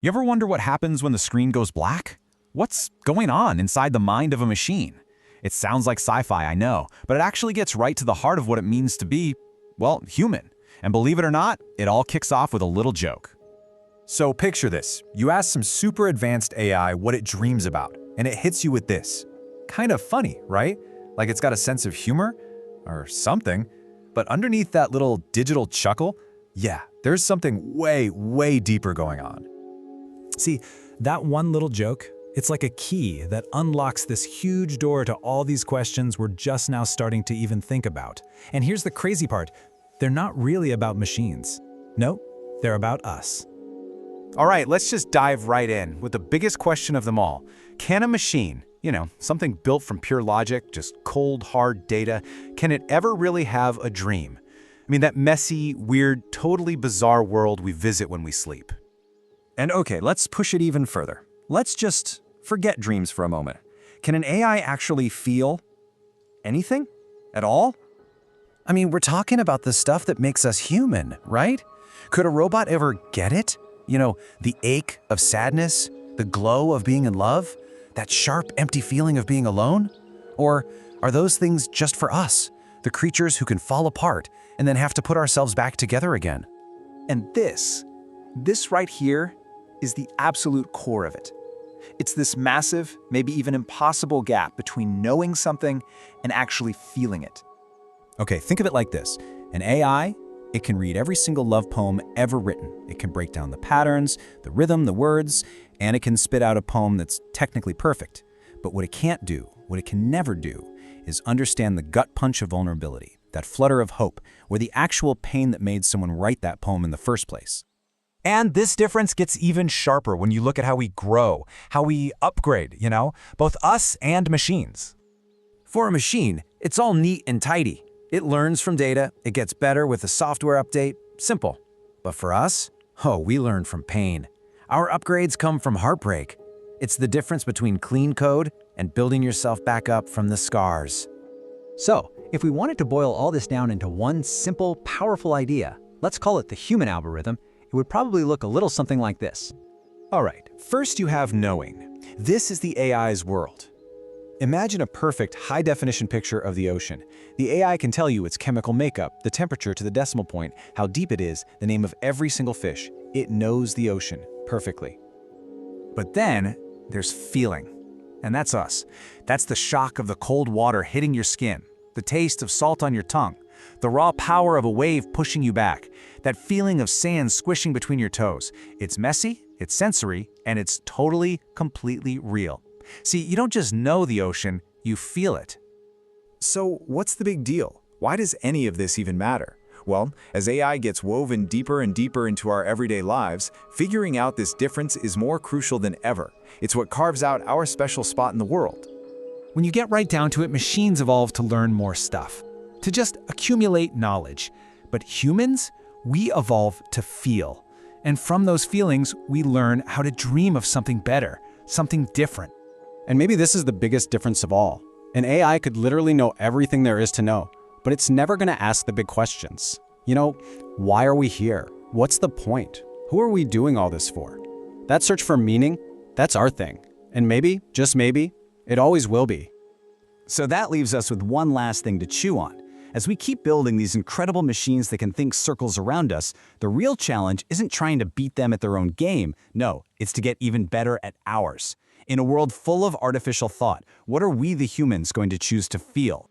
You ever wonder what happens when the screen goes black? What's going on inside the mind of a machine? It sounds like sci-fi, I know, but it actually gets right to the heart of what it means to be, well, human. And believe it or not, it all kicks off with a little joke. So picture this. You ask some super advanced AI what it dreams about, and it hits you with this. Kind of funny, right? Like it's got a sense of humor or something. But underneath that little digital chuckle, yeah, there's something way, way deeper going on. See, that one little joke, it's like a key that unlocks this huge door to all these questions we're just now starting to even think about. And here's the crazy part. They're not really about machines. Nope, they're about us. All right, let's just dive right in with the biggest question of them all. Can a machine, something built from pure logic, just cold, hard data, can it ever really have a dream? I mean, that messy, weird, totally bizarre world we visit when we sleep. And okay, let's push it even further. Let's just forget dreams for a moment. Can an AI actually feel anything at all? I mean, we're talking about the stuff that makes us human, right? Could a robot ever get it? The ache of sadness, the glow of being in love, that sharp, empty feeling of being alone? Or are those things just for us, the creatures who can fall apart and then have to put ourselves back together again? And this right here is the absolute core of it. It's this massive, maybe even impossible gap between knowing something and actually feeling it. Okay, think of it like this. An AI, it can read every single love poem ever written. It can break down the patterns, the rhythm, the words, and it can spit out a poem that's technically perfect. But what it can't do, what it can never do, is understand the gut punch of vulnerability, that flutter of hope, or the actual pain that made someone write that poem in the first place. And this difference gets even sharper when you look at how we grow, how we upgrade, both us and machines. For a machine, it's all neat and tidy. It learns from data, it gets better with a software update, simple. But for us, we learn from pain. Our upgrades come from heartbreak. It's the difference between clean code and building yourself back up from the scars. So, if we wanted to boil all this down into one simple, powerful idea, let's call it the human algorithm, it would probably look a little something like this. All right, first you have knowing. This is the AI's world. Imagine a perfect high-definition picture of the ocean. The AI can tell you its chemical makeup, the temperature to the decimal point, how deep it is, the name of every single fish. It knows the ocean perfectly. But then there's feeling. And that's us. That's the shock of the cold water hitting your skin, the taste of salt on your tongue, the raw power of a wave pushing you back, that feeling of sand squishing between your toes. It's messy, it's sensory, and it's totally, completely real. See, you don't just know the ocean, you feel it. So what's the big deal? Why does any of this even matter? Well, as AI gets woven deeper and deeper into our everyday lives, figuring out this difference is more crucial than ever. It's what carves out our special spot in the world. When you get right down to it, machines evolve to learn more stuff, to just accumulate knowledge. But humans, we evolve to feel. And from those feelings, we learn how to dream of something better, something different. And maybe this is the biggest difference of all. An AI could literally know everything there is to know, but it's never going to ask the big questions. Why are we here? What's the point? Who are we doing all this for? That search for meaning, that's our thing. And maybe, just maybe, it always will be. So that leaves us with one last thing to chew on. As we keep building these incredible machines that can think circles around us, the real challenge isn't trying to beat them at their own game. No, it's to get even better at ours. In a world full of artificial thought, what are we, the humans, going to choose to feel?